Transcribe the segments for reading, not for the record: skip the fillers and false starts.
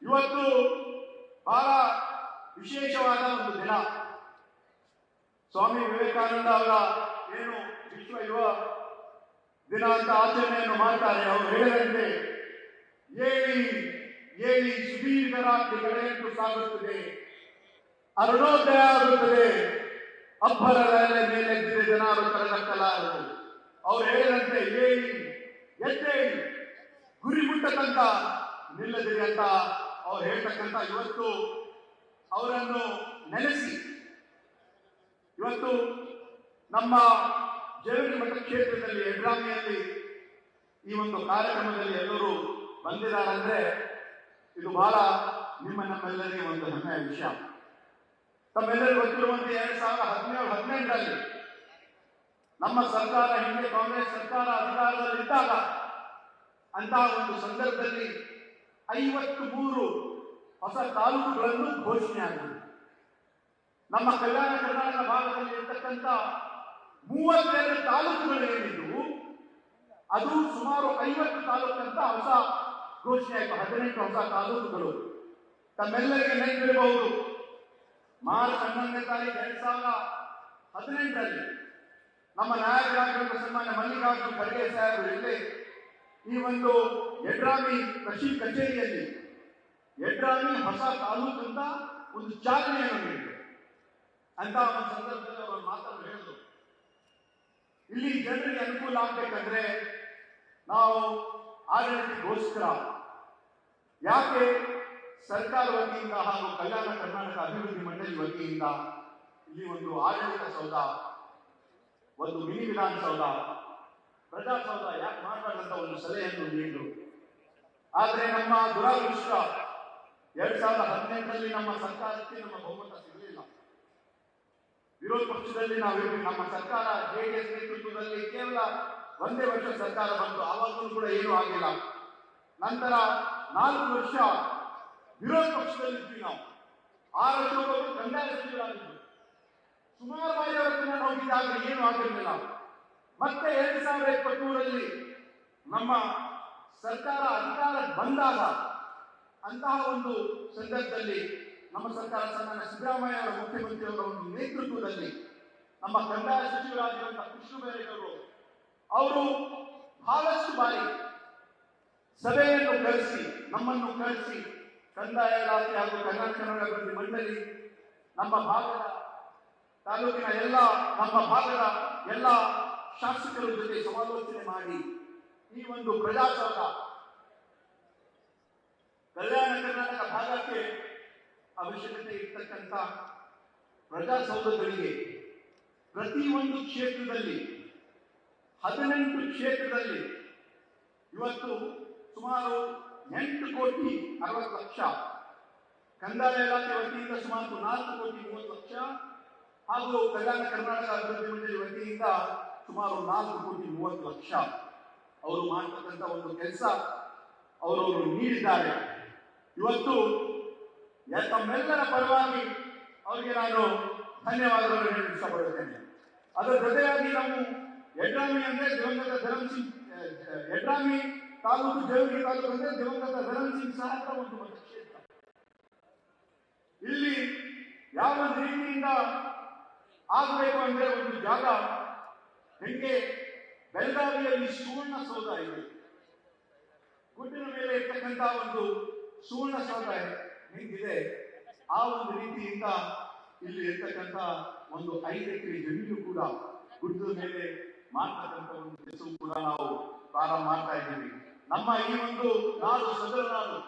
ಇವತ್ತು ಬಹಳ ವಿಶೇಷವಾದ ಒಂದು ದಿನ. ಸ್ವಾಮಿ ವಿವೇಕಾನಂದ ಅವರ ಏನು ವಿಶ್ವ ಯುವ ದಿನ ಅಂತ ಆಚರಣೆಯನ್ನು ಮಾಡ್ತಾರೆ. ಅವರು ಹೇಳಿದಂತೆ ಏಳಿ ಏಳಿ ಸುದೀರ್ಘ ರಾತ್ರಿ ಕಡೆಯಂಟು ಸಾಗುತ್ತದೆ, ಅರುಣೋದಯ ಆಗುತ್ತದೆ, ಅಬ್ಬರ ಮೇಲೆದ್ದಿದೆ ಜನರು ಕರೆದಕ್ಕಲಾರದು. ಅವ್ರು ಹೇಳಿದಂತೆ ಏಳಿ ಎದ್ದೇಳಿ ಗುರಿ ಮುಟ್ಟತಂತ ನಿಲ್ಲದಿರಿ ಅಂತ ಅವ್ರು ಹೇಳ್ತಕ್ಕಂಥ ಇವತ್ತು ಅವರನ್ನು ನೆನೆಸಿ ಇವತ್ತು ನಮ್ಮ ಜೇವರ್ಗಿ ಮತಕ್ಷೇತ್ರದಲ್ಲಿ ಯಡ್ರಾಮಿಯಲ್ಲಿ ಈ ಒಂದು ಕಾರ್ಯಕ್ರಮದಲ್ಲಿ ಎಲ್ಲರೂ ಬಂದಿದ್ದಾರಂದ್ರೆ ಇದು ಬಹಳ ನಮ್ಮೆಲ್ಲರಿಗೆ ಒಂದು ಹೆಮ್ಮೆಯ ವಿಷಯ. ತಮ್ಮೆಲ್ಲರಿಗೂ ಗೊತ್ತಿರುವಂತೆ 2017-18ರಲ್ಲಿ ನಮ್ಮ ಸರ್ಕಾರ, ಹಿಂದೆ ಕಾಂಗ್ರೆಸ್ ಸರ್ಕಾರ ಅಧಿಕಾರದಲ್ಲಿದ್ದಾಗ ಅಂತಹ ಒಂದು ಸಂದರ್ಭದಲ್ಲಿ 53 ಹೊಸ ತಾಲೂಕುಗಳನ್ನು ಘೋಷಣೆಯಾಗಿದೆ. ನಮ್ಮ ಕಲ್ಯಾಣ ಕರ್ನಾಟಕ ಭಾಗದಲ್ಲಿ ಇರತಕ್ಕಂಥ 32 ತಾಲೂಕುಗಳು ಏನಿದ್ವು ಅದು ಸುಮಾರು 50 ತಾಲೂಕಂತ ಹೊಸ ಘೋಷಣೆ ಆಯಿತು. 18 ಹೊಸ ತಾಲೂಕುಗಳು. ತಮ್ಮೆಲ್ಲರಿಗೆ ನೆನಪಿರಬಹುದು, ಮಾರ್ಚ್ 11ನೇ ತಾರೀಕು 2018ರಲ್ಲಿ ನಮ್ಮ ನಾಯಕರಾಗಿರುವ ಸನ್ಮಾನ್ಯ ಮಲ್ಲಿಕಾರ್ಜುನ ಖರ್ಗೆ ಸಾಹೇಬರು ಇಲ್ಲಿ ಈ ಒಂದು ಯಡ್ರಾಮಿ ಕೃಷಿ ಕಚೇರಿಯಲ್ಲಿ ಯಡ್ರಾಮಿ ಹೊಸ ತಾಲೂಕು ಅಂತ ಒಂದು ಚಾಲನೆಯನ್ನು ನೀಡಿದರು. ಅಂತ ಒಂದು ಸಂದರ್ಭದಲ್ಲಿ ಅವರು ಮಾತನ್ನು ಹೇಳಿದ್ರು, ಇಲ್ಲಿ ಜನರಿಗೆ ಅನುಕೂಲ ಆಗ್ಬೇಕಂದ್ರೆ ನಾವು ಆಡಳಿತಕ್ಕೋಸ್ಕರ ಯಾಕೆ ಸರ್ಕಾರ ವತಿಯಿಂದ ಹಾಗೂ ಕಲ್ಯಾಣ ಕರ್ನಾಟಕ ಅಭಿವೃದ್ಧಿ ಮಂಡಳಿ ವತಿಯಿಂದ ಇಲ್ಲಿ ಒಂದು ಆಡಳಿತ ಸೌಧ, ಒಂದು ಮಿನಿ ವಿಧಾನಸೌಧ, ಪ್ರಜಾಸೌಧ ಯಾಕೆ ಮಾಡಬಾರ್ದಂತ ಒಂದು ಸಲಹೆಯನ್ನು ನೀಡಿದರು. ಆದರೆ ನಮ್ಮ ದುರಾದೃಷ್ಟ 2018ರಲ್ಲಿ ನಮ್ಮ ಸರ್ಕಾರಕ್ಕೆ ನಮ್ಮ ಬಹುಮತ ಸಿಗಲಿಲ್ಲ. ವಿರೋಧ ಪಕ್ಷದಲ್ಲಿ ನಾವಿದ್ವಿ. ನಮ್ಮ ಸರ್ಕಾರ ಜೆಡಿಎಸ್ ನೇತೃತ್ವದಲ್ಲಿ ಕೇವಲ 1 ವರ್ಷ ಸರ್ಕಾರ ಬಂತು. ಆವಾಗಲೂ ಕೂಡ ಏನೂ ಆಗಿಲ್ಲ. ನಂತರ 4 ವರ್ಷ ವಿರೋಧ ಪಕ್ಷದಲ್ಲಿದ್ವಿ ನಾವು. 6 ವರ್ಷದವರೆಗೂ ಕಂದಾಯ ಸಚಿವರಾಗಿದ್ದರು. ಸುಮಾರು ಬಾರಿ ಅವರನ್ನು ಹೋಗಿದ್ದಾಗ ಏನೂ ಆಗಿರಲಿಲ್ಲ. ಮತ್ತೆ 2023ರಲ್ಲಿ ನಮ್ಮ ಸರ್ಕಾರ ಅಧಿಕಾರಕ್ಕೆ ಬಂದಾಗ ಅಂತಹ ಒಂದು ಸಂದರ್ಭದಲ್ಲಿ ನಮ್ಮ ಸರ್ಕಾರ ಸನ್ಮಾನ್ಯ ಸಿದ್ದರಾಮಯ್ಯ ಅವರ ಮುಖ್ಯಮಂತ್ರಿಯವರ ಒಂದು ನೇತೃತ್ವದಲ್ಲಿ ನಮ್ಮ ಕಂದಾಯ ಸಚಿವರಾಗಿರುವಂತಹ ಕೃಷ್ಣ ಬೈರೇಗೌಡರು ಅವರು ಬಹಳಷ್ಟು ಬಾರಿ ಸಭೆಯನ್ನು ಕರೆಸಿ ನಮ್ಮನ್ನು ಕರೆಸಿ ಕಂದಾಯ ಇಲಾಖೆ ಹಾಗೂ ಕಲ್ಯಾಣ ಕರ್ನಾಟಕ ಅಭಿವೃದ್ಧಿ ಮಂಡಳಿ ನಮ್ಮ ಭಾಗದ ತಾಲೂಕಿನ ನಮ್ಮ ಭಾಗದ ಎಲ್ಲ ಶಾಸಕರ ಜೊತೆ ಸಮಾಲೋಚನೆ ಮಾಡಿ ಈ ಒಂದು ಪ್ರಜಾಸೌಧ ಕಲ್ಯಾಣ ಕರ್ನಾಟಕ ಭಾಗಕ್ಕೆ ಅವಶ್ಯಕತೆ ಇರ್ತಕ್ಕಂಥ ಪ್ರಜಾಸೌಧಗಳಿಗೆ ಪ್ರತಿಯೊಂದು ಕ್ಷೇತ್ರದಲ್ಲಿ 18 ಕ್ಷೇತ್ರದಲ್ಲಿ ಇವತ್ತು ಸುಮಾರು 8,60,00,000 ಕಂದಾಯ ಇಲಾಖೆ ವತಿಯಿಂದ ಸುಮಾರು 4,30,00,000 ಹಾಗೂ ಕಲ್ಯಾಣ ಕರ್ನಾಟಕ ಅಭಿವೃದ್ಧಿ ಮಂಡಳಿ ವತಿಯಿಂದ ಸುಮಾರು 4,30,00,000 ಅವರು ಮಾಡತಕ್ಕಂಥ ಒಂದು ಕೆಲಸ ಅವರು ನೀಡಿದ್ದಾರೆ. ಇವತ್ತು ತಮ್ಮೆಲ್ಲರ ಪರವಾಗಿ ಅವರಿಗೆ ನಾನು ಧನ್ಯವಾದಗಳನ್ನು ಹೇಳಲು ಇಷ್ಟಪಡುತ್ತೇನೆ. ಅದರ ಜೊತೆಯಾಗಿ ನಾವು ಯಡ್ರಾಮಿ ಅಂದ್ರೆ ದಿವಂಗತ ಧರಂಸಿಂಗ್, ಯಡ್ರಾಮಿ ತಾಲೂಕು ಜೇವರ್ಗಿ ತಾಲೂಕು ಅಂದ್ರೆ ದಿವಂಗತ ಧರಂಸಿಂಗ್ ಸಾಹೇಬರ ಒಂದು ಮತಕ್ಷೇತ್ರ. ಇಲ್ಲಿ ಯಾವ ಒಂದು ರೀತಿಯಿಂದ ಆಗಬೇಕು ಅಂದ್ರೆ ಒಂದು ಜಾಗ ಹೆಂಗೆ ಬೆಳಗಾವಿಯಲ್ಲಿ ಸುವರ್ಣ ಸೌಧ ಇದೆ, ಗುಡ್ಡಿನ ಮೇಲೆ ಇರ್ತಕ್ಕಂಥ ಒಂದು ಸುವರ್ಣ ಸೌಧ ಹೆಂಗಿದೆ ಆ ಒಂದು ರೀತಿಯಿಂದ ಇಲ್ಲಿ ಇರ್ತಕ್ಕಂಥ ಒಂದು 5 ಎಕರೆ ಜಮೀನು ಕೂಡ ಗುಡ್ಡದ ಮೇಲೆ ಮಾಡ್ತಕ್ಕಂಥ ಒಂದು ಕೆಲಸವು ಕೂಡ ನಾವು ಪ್ರಾರಂಭ ಮಾಡ್ತಾ ಇದ್ದೀವಿ. ನಮ್ಮ ಈ ಒಂದು ನಾಡು ಸದರ ನಾಡು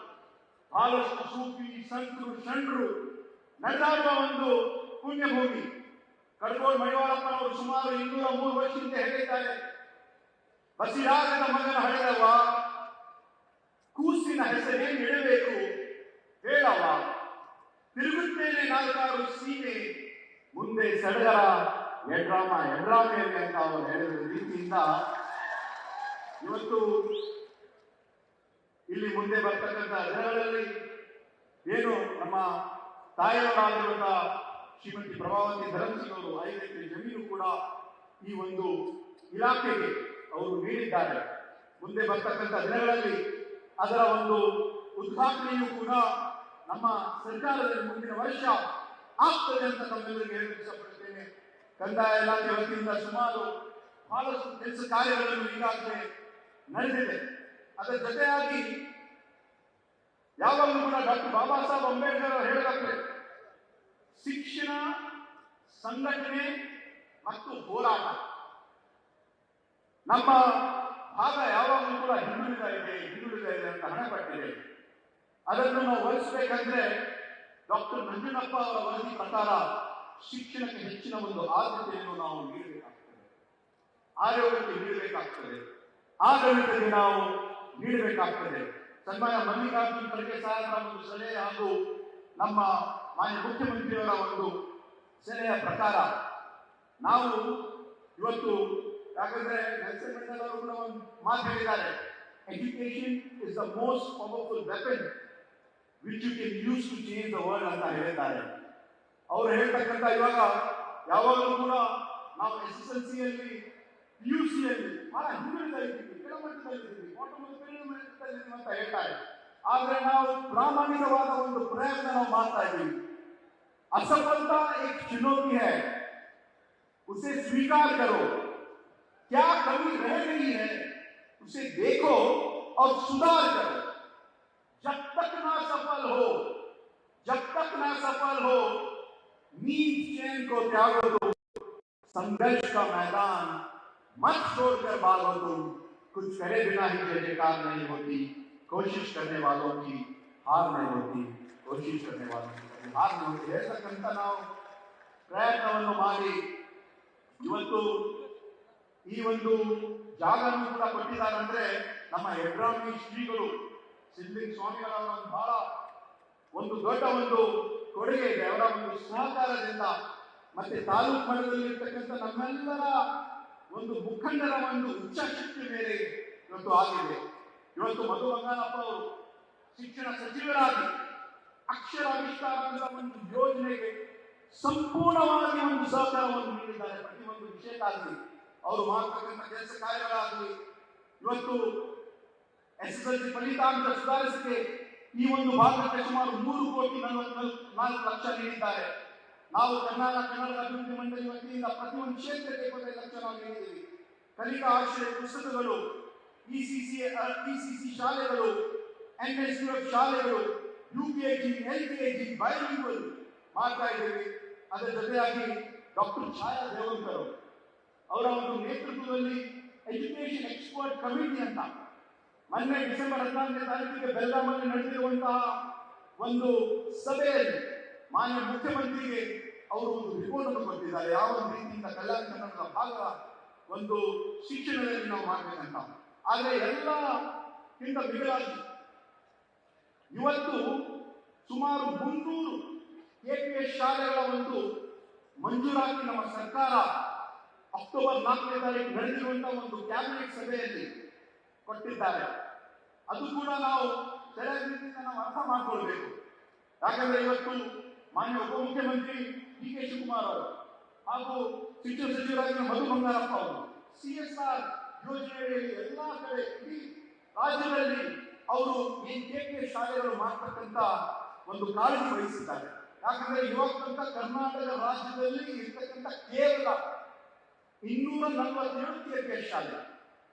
ಬಹಳಷ್ಟು ಸೂಫಿ ಸಂತರು ಷಂಡ್ರು ನಡೆದಾಡುವ ಒಂದು ಪುಣ್ಯಭೂಮಿ. ಕಡಗೋಡು ಮಡಿವಾಳಪ್ಪನವರು ಸುಮಾರು 203 ವರ್ಷದಿಂದ ಹೇಳಿದ್ದಾರೆ, ಬಸಿರಾಗದ ಮಗನ ಹಳೆದವ ಕೂಸಿನ ಹೆಸರೇನು ಇಡಬೇಕು ಹೇಳವ, ತಿರುಗುತ್ತೇನೆ 4 ಸೀಮೆ ಮುಂದೆ ಸಡಗರ ಯಡ್ರಾಮಿಯಲ್ಲಿ ಅಂತ ಅವರು ಹೇಳಿದ ರೀತಿಯಿಂದ ಇವತ್ತು ಇಲ್ಲಿ ಮುಂದೆ ಬರ್ತಕ್ಕಂಥ ದಿನಗಳಲ್ಲಿ ಏನು ನಮ್ಮ ತಾಯಿಯವರಾಗಿರುವಂತಹ ಶ್ರೀಮತಿ ಪ್ರಭಾವತಿ ಧರಂಸಿಂಗ್ ಅವರು 5 ಎಕರೆ ಜಮೀನು ಕೂಡ ಈ ಒಂದು ಇಲಾಖೆಗೆ ಅವರು ನೀಡಿದ್ದಾರೆ. ಮುಂದೆ ಬರ್ತಕ್ಕಂಥ ದಿನಗಳಲ್ಲಿ ಅದರ ಒಂದು ಉದ್ಘಾಟನೆಯೂ ಕೂಡ ನಮ್ಮ ಸರ್ಕಾರದಲ್ಲಿ ಮುಂದಿನ ವರ್ಷ ಆಗ್ತದೆ ಅಂತ ತಮ್ಮೆಲ್ಲರಿಗೆ ಹೇಳಲು ಇಷ್ಟಪಡುತ್ತೇನೆ. ಕಂದಾಯ ಇಲಾಖೆ ವತಿಯಿಂದ ಸುಮಾರು ಬಹಳಷ್ಟು ಕೆಲಸ ಕಾರ್ಯಗಳನ್ನು ಈಗಾಗಲೇ ನಡೆದಿದೆ. ಅದರ ಜೊತೆಯಾಗಿ ಯಾವಾಗಲೂ ಕೂಡ ಡಾಕ್ಟರ್ ಬಾಬಾ ಸಾಹೇಬ್ ಅಂಬೇಡ್ಕರ್ ಅವರು ಹೇಳಿದಂತೆ ಶಿಕ್ಷಣ, ಸಂಘಟನೆ ಮತ್ತು ಹೋರಾಟ ನಮ್ಮ ಭಾಗ ಯಾವಾಗಲೂ ಕೂಡ ಹಿಂದುಳಿದ ಇದೆ ಅಂತ ಹಣಪಟ್ಟಿದೆ. ಅದನ್ನು ನಾವು ಹೋಲಿಸಬೇಕಂದ್ರೆ ಡಾಕ್ಟರ್ ನಂಜನಪ್ಪ ಅವರ ವರದಿ ಪ್ರಕಾರ ಶಿಕ್ಷಣಕ್ಕೆ ಹೆಚ್ಚಿನ ಒಂದು ಆದ್ಯತೆಯನ್ನು ನಾವು ನೀಡಬೇಕಾಗ್ತದೆ, ಆರೋಗ್ಯಕ್ಕೆ ನೀಡಬೇಕಾಗ್ತದೆ, ಆಡಳಿತಕ್ಕೆ ನಾವು ನೀಡಬೇಕಾಗ್ತದೆ. ಸನ್ಮಾನ್ಯ ಮಲ್ಲಿಕಾರ್ಜುನ್ ಖರ್ಗೆ ಸಾಹೇಬರ ಒಂದು ಸಲಹೆ ಹಾಗೂ ನಮ್ಮ ಮಾನ್ಯ ಮುಖ್ಯಮಂತ್ರಿಯವರ ಒಂದು ಸಲಹೆಯ ಪ್ರಕಾರ ನಾವು ಇವತ್ತು, ಯಾಕಂದ್ರೆ ನೆಲ್ಸನ್ ಮಂಡೇಲಾ ಅವರು ಕೂಡ ಒಂದು ಮಾತು ಹೇಳಿದ್ದಾರೆ, education is the most powerful weapon which you can use to change the world ಅಂತ ಹೇಳಿದ್ದಾರೆ. ಅವರು ಹೇಳ್ತಕ್ಕಂಥ ಇವಾಗ ಯಾವಾಗಲೂ ಕೂಡ ನಾವು SSLCಯಲ್ಲಿ PUCಯಲ್ಲಿ ಬಹಳ ಹಿಂದುಳಿದಿದ್ದೀವಿ, ಕೆಳಮಟ್ಟದಲ್ಲಿದ್ದೀವಿ, ಮಟ್ಟದಲ್ಲಿದ್ದೀವಿ ಅಂತ ಹೇಳ್ತಾರೆ. ಆದ್ರೆ ನಾವು ಪ್ರಾಮಾಣಿಕವಾದ ಒಂದು ಪ್ರಯತ್ನ ನಾವು ಮಾಡ್ತಾ ಇದ್ದೀವಿ. असफलता एक चुनौती है, उसे स्वीकार करो, क्या कमी रह गई है उसे देखो और सुधार करो. जब तक ना सफल हो नींद चैन को त्यागो तुम, संघर्ष का मैदान मत छोड़कर भागो तुम, कुछ करे बिना ही जय जयकार नहीं होती, कोशिश करने वालों की हार नहीं होती, कोशिश करने वालों की हार नहीं होती. ಹೇಳ್ತಕ್ಕಂಥ ನಾವು ಪ್ರಯತ್ನವನ್ನು ಮಾಡಿ ಇವತ್ತು ಈ ಒಂದು ಜಾಗವನ್ನು ಕೂಡ ಕೊಟ್ಟಿದ್ದಾರೆ. ಅಂದ್ರೆ ನಮ್ಮ ಯಡ್ರಾಮಿ ಶ್ರೀಗಳು ಸಿದ್ಧಲಿಂಗ ಸ್ವಾಮಿಗಳವರ ಬಹಳ ಒಂದು ದೊಡ್ಡ ಒಂದು ಕೊಡುಗೆ ಇದೆ. ಅವರ ಒಂದು ಸಹಕಾರದಿಂದ ಮತ್ತೆ ತಾಲೂಕು ಮಟ್ಟದಲ್ಲಿರ್ತಕ್ಕಂಥ ನಮ್ಮೆಲ್ಲರ ಒಂದು ಮುಖಂಡರ ಒಂದು ಇಚ್ಛಾಶಕ್ತಿ ಮೇಲೆ ಇವತ್ತು ಆಗಿದೆ. ಇವತ್ತು ಮಧು ಬಂಗಾರಪ್ಪ ಅವರು ಶಿಕ್ಷಣ ಸಚಿವರಾಗಿ ಅಕ್ಷರಾವಿಷ್ಕಾರ ಒಂದು ಯೋಜನೆಗೆ ಸಂಪೂರ್ಣವಾಗಿ ಒಂದು ಸಹಕಾರವನ್ನು ನೀಡಿದ್ದಾರೆ. ಪ್ರತಿಯೊಂದು ವಿಷಯಕ್ಕಾಗಲಿ ಅವರು ಮಾಡತಕ್ಕಂಥ ಕೆಲಸ ಕಾರ್ಯಗಳಾಗಲಿ, ಇವತ್ತು SSLC ಫಲಿತಾಂಶ ಸುಧಾರಿಸಿಕೆ ಈ ಒಂದು ಭಾಗಕ್ಕೆ ಸುಮಾರು 3,44,00,000 ನೀಡಿದ್ದಾರೆ. ನಾವು ಕರ್ನಾಟಕ ಅಭಿವೃದ್ಧಿ ಮಂಡಳಿ ವತಿಯಿಂದ ಪ್ರತಿಯೊಂದು ಕ್ಷೇತ್ರಕ್ಕೆ 25 ಲಕ್ಷ ನಾವು ನೀಡಿದ್ದೀವಿ. ಕಲಿಕಾ ಆಶ್ರಯ ಪುಸ್ತಕಗಳು, ECC ಶಾಲೆಗಳು, NSQF ಶಾಲೆಗಳು, UKG, LKG ಬೈಲಿಂಗ್ವಲ್ ಮಾಡ್ತಾ ಇದ್ದೀವಿ. ಅದರ ಜೊತೆಯಾಗಿ ಡಾಕ್ಟರ್ ಛಾಯಾ ದೇವಂಕರ್ ಅವರ ಒಂದು ನೇತೃತ್ವದಲ್ಲಿ ಎಜುಕೇಶನ್ ಎಕ್ಸ್ಪರ್ಟ್ ಕಮಿಟಿ ಅಂತ ಮೊನ್ನೆ ಡಿಸೆಂಬರ್ 14ನೇ ತಾರೀಕಿಗೆ ಬೆಲ್ಗಾಮಲ್ಲಿ ನಡೆದಿರುವಂತಹ ಒಂದು ಸಭೆಯಲ್ಲಿ ಮಾನ್ಯ ಮುಖ್ಯಮಂತ್ರಿಗೆ ಅವರು ಒಂದು ರಿಪೋರ್ಟ್ ಅನ್ನು ಕೊಟ್ಟಿದ್ದಾರೆ. ಯಾವ ಒಂದು ರೀತಿಯಿಂದ ಕಲ್ಯಾಣ ಕರ್ನಾಟಕದ ಭಾಗ ಒಂದು ಶಿಕ್ಷಣದಲ್ಲಿ ನಾವು ಮಾಡಬೇಕಂತ. ಆದರೆ ಎಲ್ಲಕ್ಕಿಂತ ಮಿಗಿಲಾಗಿ ಇವತ್ತು ಸುಮಾರು 300 KPS ಶಾಲೆಗಳ ಒಂದು ಮಂಜೂರಾತಿ ನಮ್ಮ ಸರ್ಕಾರ ಅಕ್ಟೋಬರ್ 4ನೇ ತಾರೀಕು ನಡೆದಿರುವಂತಹ ಒಂದು ಕ್ಯಾಬಿನೆಟ್ ಸಭೆಯಲ್ಲಿ ಕೊಟ್ಟಿದ್ದಾರೆ. ಅದು ಕೂಡ ನಾವು ಸರಿಯಾದ ರೀತಿಯಿಂದ ನಾವು ಅರ್ಥ ಮಾಡಿಕೊಳ್ಬೇಕು. ಯಾಕಂದ್ರೆ ಇವತ್ತು ಮಾನ್ಯ ಉಪಮುಖ್ಯಮಂತ್ರಿ DK ಶಿವಕುಮಾರ್ ಅವರು ಹಾಗೂ ಶಿಕ್ಷಣ ಸಚಿವರಾಗಿರುವ ಮಧು ಬಂಗಾರಪ್ಪ ಅವರು CSR ಯೋಜನೆಯಲ್ಲಿ ಎಲ್ಲಾ ಕಡೆ ಇಡೀ ರಾಜ್ಯದಲ್ಲಿ ಅವರು ಈ KPS ಶಾಲೆಗಳು ಮಾಡತಕ್ಕಂತ ಒಂದು ಕಾಳಜಿ ವಹಿಸಿದ್ದಾರೆ. ಯಾಕಂದ್ರೆ ಇವತ್ತಂತ ಕರ್ನಾಟಕ ರಾಜ್ಯದಲ್ಲಿ ಇರ್ತಕ್ಕಂಥ ಕೇವಲ 247 KPS ಶಾಲೆ,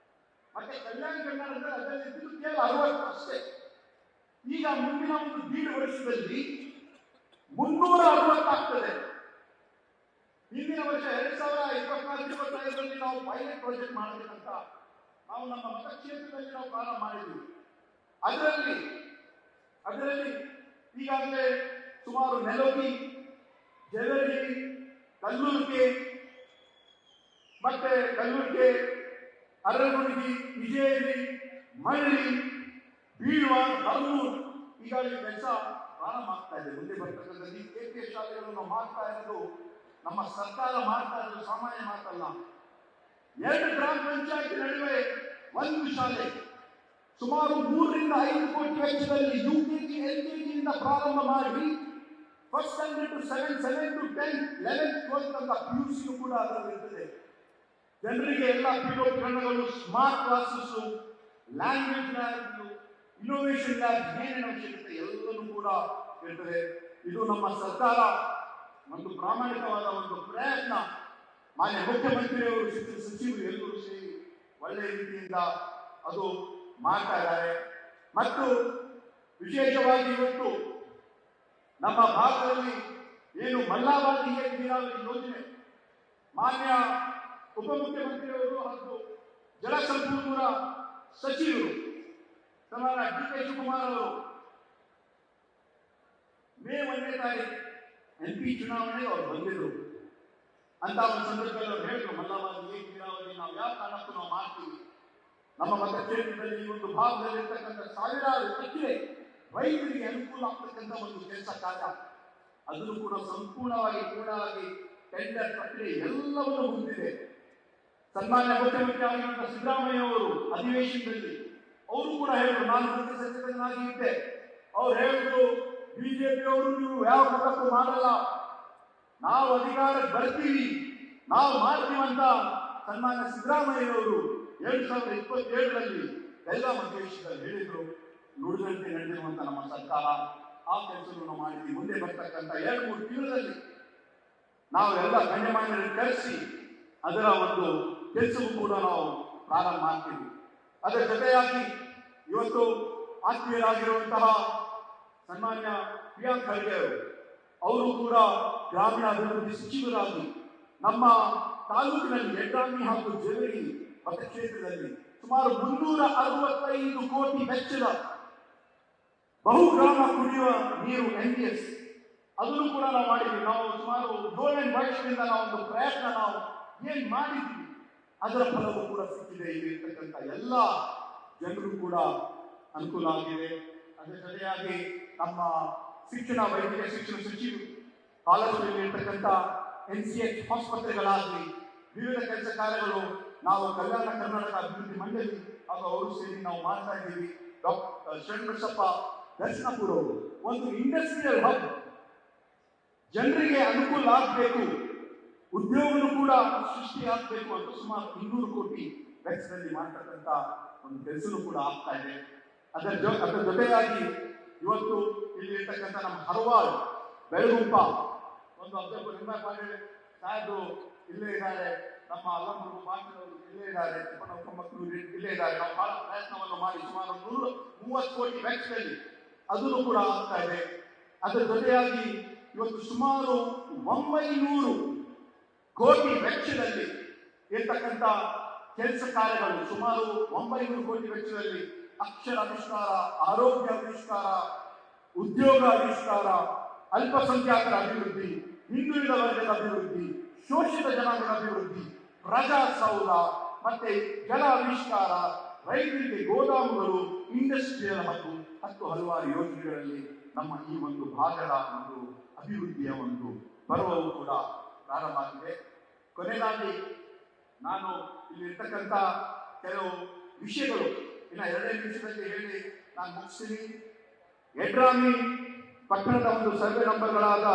ಮತ್ತೆ ಕಲ್ಯಾಣ ಕರ್ನಾಟಕದಲ್ಲಿ ಅದರಲ್ಲಿ ಕೇವಲ 60 ಅಷ್ಟೇ. ಈಗ ಮುಂದಿನ ಒಂದು 1.5 ವರ್ಷದಲ್ಲಿ 360 ಆಗ್ತದೆ. ಹಿಂದಿನ ವರ್ಷ 2024-25ರಲ್ಲಿ ನಾವು ಪೈಲಟ್ ಪ್ರಾಜೆಕ್ಟ್ ಮಾಡಬೇಕಂತ ನಾವು ನಮ್ಮ ಮತಕ್ಷೇತ್ರದಲ್ಲಿ ನಾವು ಪ್ರಾರಂಭ ಮಾಡಿದ್ವಿ. ಅದರಲ್ಲಿ ಈಗಾಗಲೇ ಸುಮಾರು ನೆಲೋಗಿ, ಜೇವರ್ಗಿ, ಕಲ್ಲೂರ್ಗೆ, ಮತ್ತೆ ಕಲ್ಲೂರ್ಗೆ, ಅರಳಗುಂಡಿ, ವಿಜಯಗಿರಿ, ಮಳ್ಳಿ, ಬೀಳ್ವಾರ್, ಹರ್ನೂರ್ ಈಗಾಗಲೇ ಕೆಲಸ ಪ್ರಾರಂಭ ಆಗ್ತಾ ಇದೆ. ಮುಂದೆ ಬರ್ತಕ್ಕಂಥ ಈ KPS ಶಾಲೆಗಳನ್ನು ನಾವು ಮಾಡ್ತಾ ಇರೋದು ನಮ್ಮ ಸರ್ಕಾರ ಮಾಡ್ತಾ ಇರೋದು ಸಾಮಾನ್ಯ ಮಾತಲ್ಲ. 2 ಗ್ರಾಮ ಪಂಚಾಯತ್ ನಡುವೆ ಒಂದು ಶಾಲೆ, ಸುಮಾರು 3ರಿಂದ 5 ಕೋಟಿ ವೆಚ್ಚದಲ್ಲಿ UKG, LKG ಇಂದ ಪ್ರಾರಂಭ ಮಾಡಿ ಫಸ್ಟ್ ಸ್ಟ್ಯಾಂಡರ್ಡ್ ಟು 7, 7 to 10, 11, 12 ಅಂತ PUC ಕೂಡ ಅದರಲ್ಲಿ ಇರ್ತದೆ. ಜನರಿಗೆ ಎಲ್ಲ ಪೀಠೋಪಕರಣಗಳು, ಸ್ಮಾರ್ಟ್ ಕ್ಲಾಸಸ್, ಲ್ಯಾಂಗ್ವೇಜ್ ಲ್ಯಾಬ್ಗಳು, ಇನ್ನೋವೇಷನ್ ಲ್ಯಾಬ್ ಏನೇನು ಅವಶ್ಯಕತೆ ಎಲ್ಲವೂ ಕೂಡ ಇರ್ತದೆ. ಇದು ನಮ್ಮ ಸರ್ಕಾರ ಒಂದು ಪ್ರಾಮಾಣಿಕವಾದ ಒಂದು ಪ್ರಯತ್ನ. ಮಾನ್ಯ ಮುಖ್ಯಮಂತ್ರಿಯವರು, ಶಿಕ್ಷಣ ಸಚಿವರು ಎಲ್ಲರೂ ಸೇರಿ ಒಳ್ಳೆಯ ರೀತಿಯಿಂದ ಅದು ಮಾಡ್ತಾ ಇದ್ದಾರೆ. ಮತ್ತು ವಿಶೇಷವಾಗಿ ಇವತ್ತು ನಮ್ಮ ಭಾಗದಲ್ಲಿ ಏನು ಮಲ್ಲಾಬಾದಿ ನೀರಾವರಿ ಯೋಜನೆ ಮಾನ್ಯ ಉಪಮುಖ್ಯಮಂತ್ರಿಯವರು ಹಾಗೂ ಜಲಸಂಪನ್ಮೂಲ ಸಚಿವರು ಸಮಾನ ಡಿ ಕೆ ಶಿವಕುಮಾರ್ ಅವರು ಮೇ 1ನೇ ತಾರೀಕು MP ಚುನಾವಣೆಗೆ ಅವರು ಬಂದಿದ್ರು. ಅಂತ ಒಂದು ಸಂದರ್ಭದಲ್ಲಿ ಅವರು ಹೇಳಿದ್ರು, ಮಲ್ಲಾಬಾದಿ ನೀರಾವರಿ ನಾವು ಯಾವ ಕಾರಣಕ್ಕೂ ನಾವು ಮಾಡ್ತೀವಿ. ನಮ್ಮ ಮತಕ್ಷೇತ್ರದಲ್ಲಿ ಈ ಒಂದು ಭಾಗದಲ್ಲಿ ಇರ್ತಕ್ಕಂಥ ಸಾವಿರಾರು ಎಕರೆ ರೈತರಿಗೆ ಅನುಕೂಲ ಆಗ್ತಕ್ಕಂಥ ಒಂದು ಕೆಲಸ ಕಾರ್ಯ ಅದನ್ನು ಕೂಡ ಸಂಪೂರ್ಣವಾಗಿ ಪೂರ್ಣವಾಗಿ ಟೆಂಡರ್ ಪ್ರಕ್ರಿಯೆ ಎಲ್ಲವನ್ನೂ ಮುಗಿದಿದೆ. ಸನ್ಮಾನ್ಯ ಮುಖ್ಯಮಂತ್ರಿ ಆಗಿರುವಂತಹ ಸಿದ್ದರಾಮಯ್ಯ ಅವರು ಅಧಿವೇಶನದಲ್ಲಿ ಅವರು ಕೂಡ ಹೇಳಿದ್ರು, ನಾನು ಮುಖ್ಯ ಸಚಿವನಾಗಿ ಇದ್ದೆ, ಅವ್ರು ಹೇಳಿದ್ರು ಬಿಜೆಪಿಯವರು ನೀವು ಯಾವ ಕಾರಣಕ್ಕೂ ಮಾಡಲ್ಲ, ನಾವು ಅಧಿಕಾರಕ್ಕೆ ಬರ್ತೀವಿ, ನಾವು ಮಾಡ್ತೀವಂತ ಸನ್ಮಾನ್ಯ ಸಿದ್ದರಾಮಯ್ಯವರು 2027ರಲ್ಲಿ ಬೆಳಗಾಂ ಅಧಿವೇಶನದಲ್ಲಿ ಹೇಳಿದ್ರು. ನುಡಿದಂತೆ ನಡೆದಿರುವಂತ ನಮ್ಮ ಸರ್ಕಾರ ಆ ಕೆಲಸವನ್ನು ಮಾಡಿದ್ವಿ. ಮುಂದೆ ಬರ್ತಕ್ಕಂಥ 2-3 ತಿಂಗಳಲ್ಲಿ ನಾವು ಎಲ್ಲ ಗಣ್ಯಮಾನ್ಯರನ್ನು ಕರೆಸಿ ಅದರ ಒಂದು ಕೆಲಸವೂ ಕೂಡ ನಾವು ಪ್ರಾರಂಭ ಮಾಡ್ತೀವಿ. ಅದರ ಜೊತೆಯಾಗಿ ಇವತ್ತು ಆತ್ಮೀಯರಾಗಿರುವಂತಹ ಸನ್ಮಾನ್ಯ ಪ್ರಿಯಾಂಕ್ ಖರ್ಗೆ ಅವರು ಕೂಡ ಗ್ರಾಮೀಣಾಭಿವೃದ್ಧಿ ಸಚಿವರಾಗಿ ನಮ್ಮ ತಾಲೂಕಿನಲ್ಲಿ ಯಡ್ರಾಮಿ ಹಾಗೂ ಜೇವರಿ ಮತಕ್ಷೇತ್ರದಲ್ಲಿ ಸುಮಾರು 365 ಕೋಟಿ ವೆಚ್ಚದ ಬಹುಗ್ರಾಮ ಕುಡಿಯುವ ನೀರು NPS ಅದನ್ನು ಕೂಡ ನಾವು ಮಾಡಿದ್ವಿ. ನಾವು ಸುಮಾರು 7 ವರ್ಷದಿಂದ ನಾವು ಒಂದು ಪ್ರಯತ್ನ ನಾವು ಏನ್ ಮಾಡಿದ್ವಿ ಅದರ ಫಲವೂ ಕೂಡ ಸಿಕ್ಕಿದೆ. ಇಲ್ಲಿರ್ತಕ್ಕಂಥ ಎಲ್ಲ ಜನರು ಕೂಡ ಅನುಕೂಲ ಆಗಿದೆ. ಅದರ ಜೊತೆಯಾಗಿ ನಮ್ಮ ವೈದ್ಯಕೀಯ ಶಿಕ್ಷಣ ಸಚಿವರು ಕಾಲೇಜಲ್ಲಿ ಇರ್ತಕ್ಕಂಥ NCH ಆಸ್ಪತ್ರೆಗಳಾಗಲಿ ವಿವಿಧ ಕೆಲಸ ಕಾರ್ಯಗಳು ನಾವು ಕಲ್ಯಾಣ ಕರ್ನಾಟಕ ಅಭಿವೃದ್ಧಿ ಮಂಡಳಿ ಹಾಗೂ ಅವರು ಸೇರಿ ನಾವು ಮಾಡ್ತಾ ಇದ್ದೀವಿ. ಡಾಕ್ಟರ್ ಶ್ರೀನಿವಾಸಪ್ಪ ದರ್ಶನಪುರ ಅವರು ಒಂದು ಇಂಡಸ್ಟ್ರಿಯಲ್ ಹಬ್, ಜನರಿಗೆ ಅನುಕೂಲ ಆಗಬೇಕು, ಉದ್ಯೋಗನೂ ಕೂಡ ಸೃಷ್ಟಿ ಆಗಬೇಕು ಅಂತ ಸುಮಾರು 200 ಕೋಟಿ ವೆಚ್ಚದಲ್ಲಿ ಮಾಡ್ತಕ್ಕಂಥ ಒಂದು ಕೆಲಸನೂ ಕೂಡ ಆಗ್ತಾ ಇದೆ. ಅದರ ಜೊತೆಯಾಗಿ ಇವತ್ತು ಇಲ್ಲಿ ಇರ್ತಕ್ಕಂಥ ನಮ್ಮ ಹರವಾಳ್ ಬೆಳಗುಂಪ ಒಂದು ಅಬ್ದುಲ್ ನಿಂಬಾಯ್ ಪಾಟೀಲ್ ಸಾಹೇಬರು ಇಲ್ಲೇ ಇದ್ದಾರೆ, ನಮ್ಮ ಅಲ್ಲಂಬರು ಪಾಟೀಲ್ ಅವರು ಇಲ್ಲೇ ಇದ್ದಾರೆ, ತಿಪ್ಪಣ್ಣ ಮಕ್ಕಳು ಇಲ್ಲೇ ಇದ್ದಾರೆ. ನಾವು ಬಹಳ ಪ್ರಯತ್ನವನ್ನು ಮಾಡಿ ಸುಮಾರು 130 ಕೋಟಿ ವೆಚ್ಚದಲ್ಲಿ ಅದನ್ನು ಕೂಡ ಆಗ್ತಾ ಇದೆ. ಅದರ ಜೊತೆಯಾಗಿ ಇವತ್ತು ಸುಮಾರು 900 ಕೋಟಿ ವೆಚ್ಚದಲ್ಲಿ ಇರ್ತಕ್ಕಂಥ ಕೆಲಸ ಕಾರ್ಯಗಳು, ಸುಮಾರು 900 ಕೋಟಿ ವೆಚ್ಚದಲ್ಲಿ ಅಕ್ಷರ ಆವಿಷ್ಕಾರ, ಆರೋಗ್ಯ ಆವಿಷ್ಕಾರ, ಉದ್ಯೋಗ ಆವಿಷ್ಕಾರ, ಅಲ್ಪಸಂಖ್ಯಾತರ ಅಭಿವೃದ್ಧಿ, ಹಿಂದುಳಿದ ವರ್ಗದ ಅಭಿವೃದ್ಧಿ, ಶೋಷಿತ ಜನಾಂಗದ ಅಭಿವೃದ್ಧಿ, ಪ್ರಜಾಸೌಧ, ಮತ್ತೆ ಜಲ ಆವಿಷ್ಕಾರ, ರೈತರಿಗೆ ಗೋದಾಮುಗಳು, ಇಂಡಸ್ಟ್ರಿಯಲ್ ಮತ್ತು ಹಲವಾರು ಯೋಜನೆಗಳಲ್ಲಿ ನಮ್ಮ ಈ ಒಂದು ಭಾಗದ ಒಂದು ಅಭಿವೃದ್ಧಿಯ ಒಂದು ಪರ್ವವು ಕೂಡ ಪ್ರಾರಂಭ ಆಗಿದೆ. ಕೊನೆಯದಾಗಿ ನಾನು ಇಲ್ಲಿರ್ತಕ್ಕಂಥ ಕೆಲವು ವಿಷಯಗಳು ಇನ್ನು 2 ನಿಮಿಷದಲ್ಲಿ ಹೇಳಿ ನಾನು ಮುಗಿಸ್ತೀನಿ. ಯಡ್ರಾಮಿ ಪಟ್ಟಣದ ಒಂದು ಸರ್ವೆ ನಂಬರ್ಗಳಾದ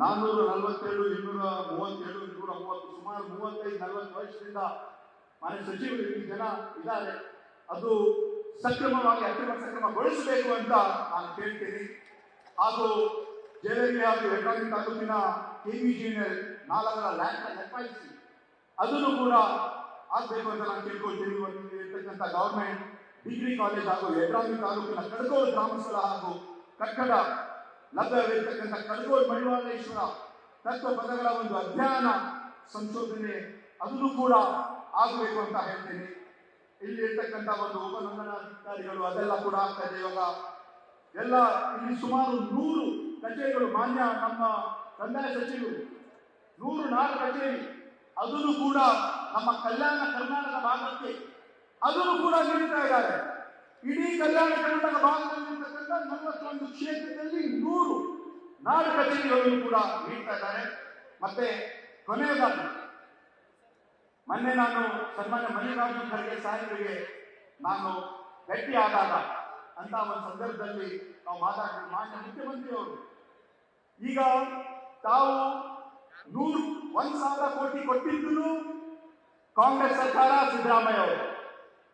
447, 237, 230 ಸುಮಾರು 35-40 ವರ್ಷದಿಂದ ಮಾನ್ಯ ಸಚಿವರು ಈ ಜನ ಇದ್ದಾರೆ. ಅದು ಸಕ್ರಮವಾಗಿ ಸಕ್ರಮಗೊಳಿಸಬೇಕು ಅಂತ ನಾನು ಕೇಳ್ತೀನಿ. ಹಾಗೂ ಜೇವರಿ ಹಾಗೂ ಯಡ್ರಾಮಿ ತಾಲೂಕಿನ KVGNL 4ರ ಲ್ಯಾಂಡ್ FIC ಅದನ್ನು ಕೂಡ ಆಗಬೇಕು ಅಂತ ನಾನು ಕೇಳ್ಕೊಳ್ತೀನಿ. ಇರ್ತಕ್ಕಂಥ ಗವರ್ಮೆಂಟ್ ಡಿಗ್ರಿ ಕಾಲೇಜ್ ಹಾಗೂ ಯಡ್ರಾಮಿ ತಾಲೂಕಿನ ಕಡಗೋಲ್ ಗ್ರಾಮಸ್ಥಳ ಹಾಗೂ ಕಟ್ಟಡ ಲಭ್ಯವಿರ್ತಕ್ಕಂಥ ಕಡಗೋಲ್ ಮಡಿವಾಳೇಶ್ವರ ತತ್ವ ಪದಗಳ ಒಂದು ಅಧ್ಯಯನ ಸಂಶೋಧನೆ ಅದನ್ನು ಕೂಡ ಆಗಬೇಕು ಅಂತ ಹೇಳ್ತೀನಿ. ಇಲ್ಲಿ ಇರ್ತಕ್ಕಂಥ ಒಂದು ಉಪನೋಂದಣಾಧಿಕಾರಿಗಳು ಅದೆಲ್ಲ ಕೂಡ ಆಗ್ತಾ ಇದೆ. ಇವಾಗ ಎಲ್ಲ ಇಲ್ಲಿ ಸುಮಾರು 100 ಕಚೇರಿಗಳು, ಮಾನ್ಯ ನಮ್ಮ ಕಂದಾಯ ಸಚಿವರು 104 ಕಚೇರಿ ಅದನ್ನು ಕೂಡ ನಮ್ಮ ಕಲ್ಯಾಣ ಕರ್ನಾಟಕ ಭಾಗಕ್ಕೆ ಅದನ್ನು ಕೂಡ ನೀಡ್ತಾ ಇದ್ದಾರೆ. ಇಡೀ ಕಲ್ಯಾಣ ಕರ್ನಾಟಕ ಭಾಗದಲ್ಲಿರ್ತಕ್ಕಂಥ 41 ಕ್ಷೇತ್ರದಲ್ಲಿ 104 ಕಚೇರಿಗಳನ್ನು ಕೂಡ ನೀಡ್ತಾ ಇದ್ದಾರೆ. ಮತ್ತೆ ಕೊನೆಯದಾಗಿ ಮೊನ್ನೆ ನಾನು ಸನ್ಮಾನ್ಯ ಮಲ್ಲಿಕಾರ್ಜುನ ಖರ್ಗೆ ಸಾಹೇಬರಿಗೆ ನಾನು ಭೇಟಿ ಆದಾಗ ಅಂತ ಒಂದು ಸಂದರ್ಭದಲ್ಲಿ ನಾವು ಮಾತಾಡಿದ ಮಾನ್ಯ ಮುಖ್ಯಮಂತ್ರಿಯವರು ಈಗ ತಾವು 1,000 ಕೋಟಿ ಕೊಟ್ಟಿದ್ದು ಕಾಂಗ್ರೆಸ್ ಸರ್ಕಾರ ಸಿದ್ದರಾಮಯ್ಯ ಅವರು,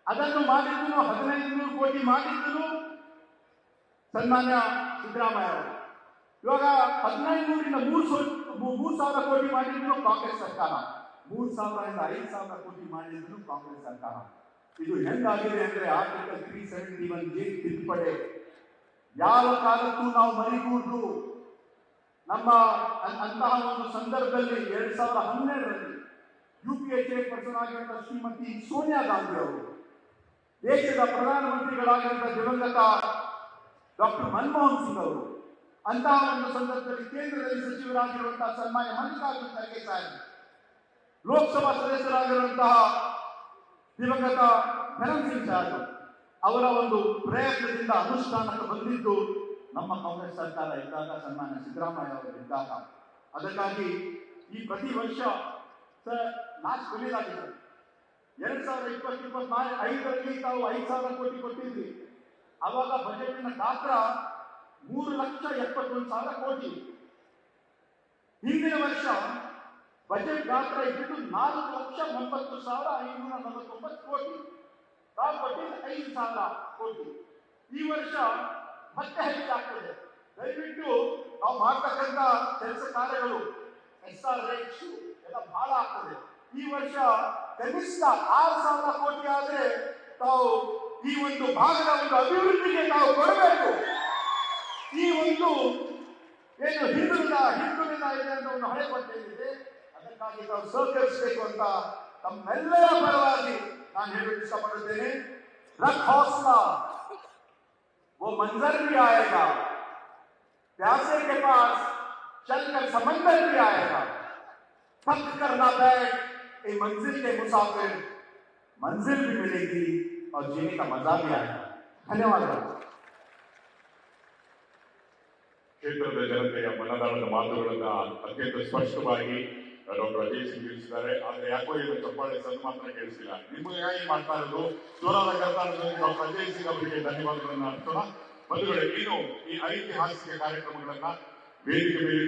ಅದನ್ನು ಮಾಡಿದ್ದು 1,500 ಕೋಟಿ ಮಾಡಿದ್ದು ಸನ್ಮಾನ್ಯ ಸಿದ್ದರಾಮಯ್ಯ ಅವರು ಇವಾಗ 1500ರಿಂದ 3,000 ಕೋಟಿ ಮಾಡಿದ್ರು ಕಾಂಗ್ರೆಸ್ ಸರ್ಕಾರ, 3,000ರಿಂದ 5,000 ಕೋಟಿ ಮಾಡಿದ್ರು ಕಾಂಗ್ರೆಸ್ ಸರ್ಕಾರ. ಇದು ಹೆಂಗಾಗಿದೆ ಅಂದ್ರೆ ಆರ್ಟಿಕಲ್ 371 ತಿದ್ದುಪಡಿ ಯಾವ ಕಾಲಕ್ಕೂ ನಾವು ಮರಿಕೂಡ್ದು. ನಮ್ಮ ಅಂತಹ ಒಂದು ಸಂದರ್ಭದಲ್ಲಿ 2012ರಲ್ಲಿ UPA ಚೇರ್ಪರ್ಸನ್ ಆಗಿರುವಂತಹ ಶ್ರೀಮತಿ ಸೋನಿಯಾ ಗಾಂಧಿ ಅವರು, ದೇಶದ ಪ್ರಧಾನಮಂತ್ರಿಗಳಾಗಿರುವಂತಹ ದಿವಂಗತ ಡಾಕ್ಟರ್ ಮನಮೋಹನ್ ಸಿಂಗ್ ಅವರು, ಅಂತಹ ಒಂದು ಸಂದರ್ಭದಲ್ಲಿ ಕೇಂದ್ರದಲ್ಲಿ ಸಚಿವರಾಗಿರುವಂತಹ ಸನ್ಮಾನ್ಯ ಮಲ್ಲಿಕಾರ್ಜುನ ಖರ್ಗೆ ಸಾಹೇಬ್, ಲೋಕಸಭಾ ಸದಸ್ಯರಾಗಿರುವಂತಹ ದಿವಂಗತ ಧರಮ್ ಸಿಂಗ್ ಸಾಹೇಬ್ ಅವರ ಒಂದು ಪ್ರಯತ್ನದಿಂದ ಅನುಷ್ಠಾನಕ್ಕೆ ಬಂದಿದ್ದು ನಮ್ಮ ಕಾಂಗ್ರೆಸ್ ಸರ್ಕಾರ ಇದ್ದಾಗ, ಸನ್ಮಾನ್ಯ ಸಿದ್ದರಾಮಯ್ಯ ಅವರು ಇದ್ದಾಗ. ಅದಕ್ಕಾಗಿ ಈ ಪ್ರತಿ ವರ್ಷ ಸರ್ ಲಾಸ್ಟ್ ಕೊನೆಯದಾಗಿದೆ 2020-25ರಲ್ಲಿ ತಾವು 5,000 ಕೋಟಿ ಕೊಟ್ಟಿದ್ವಿ. ಆವಾಗ ಬಜೆಟ್ನ ಗಾತ್ರ 3,71,000 ಕೋಟಿ. ಹಿಂದಿನ ವರ್ಷ ಬಜೆಟ್ ಗಾತ್ರ ಇದ್ದಿದ್ದು 4,90,549 ಕೋಟಿ. ತಾವು ಕೊಟ್ಟಿದ್ದು 5,000 ಕೋಟಿ. ಈ ವರ್ಷ ಮತ್ತೆ ಹೆಚ್ಚಾಗ್ತದೆ. ದಯವಿಟ್ಟು ನಾವು ಮಾಡ್ತಕ್ಕಂಥ ಕೆಲಸ ಕಾರ್ಯಗಳು SR ರೇಟ್ಸ್ ಎಲ್ಲ ಬಹಳ ಆಗ್ತದೆ. ಈ ವರ್ಷ ಕನಿಷ್ಠ 6,000 ಕೋಟಿ ಆದ್ರೆ ತಾವು ಈ ಒಂದು ಭಾಗದ ಒಂದು ಅಭಿವೃದ್ಧಿಗೆ ತಾವು ಕೊಡಬೇಕು. ಈ ಒಂದು ಏನು ಹಿಂದುಳಿದ ಇದೆ ಅಂತ ಒಂದು ಹಳೆ ಪಟ್ಟಿ ಇದೆ, ಅದಕ್ಕಾಗಿ ತಾವು ಸಹಕರಿಸಬೇಕು ಅಂತ ತಮ್ಮೆಲ್ಲರ ಪರವಾಗಿ ನಾನು ಹೇಳಲು ಇಷ್ಟಪಡುತ್ತೇನೆ. रख हौसला, वो मंजर भी आएगा, प्यासे के पास चलकर समंदर भी आएगा, थक कर ना बैठ ये मंजिल के मुसाफिर, मंजिल भी मिलेगी और जीने का मजा भी आएगा. धन्यवाद. ಕ್ಷೇತ್ರದ ಜನತೆಯ ಮನದಾಳದ ಮಾತುಗಳನ್ನ ಅತ್ಯಂತ ಸ್ಪಷ್ಟವಾಗಿ ಡಾಕ್ಟರ್ ಅಜಯ್ ಸಿಂಗ್ ತಿಳಿಸಿದ್ದಾರೆ. ಆದ್ರೆ ಯಾಕೋ ಇದು ಚಪ್ಪಾಳೆ ಸದ್ದು ಮಾತ್ರ ಕೇಳಿಸಿಲ್ಲ. ನಿಮಗಾಗಿ ಮಾಡ್ತಾ ಇರೋದು ಜೋರಾದ ಕರ್ನಾಟಕದಲ್ಲಿ ಡಾಕ್ಟರ್ ಅಜಯ್ ಸಿಂಗ್ ಅವರಿಗೆ ಧನ್ಯವಾದಗಳನ್ನ ಅರ್ಪೋಣ. ಬಂಧುಗಳೇ, ಇನ್ನು ಈ ಐತಿಹಾಸಿಕ ಕಾರ್ಯಕ್ರಮಗಳನ್ನ ವೇದಿಕೆ ಮೇಲೆ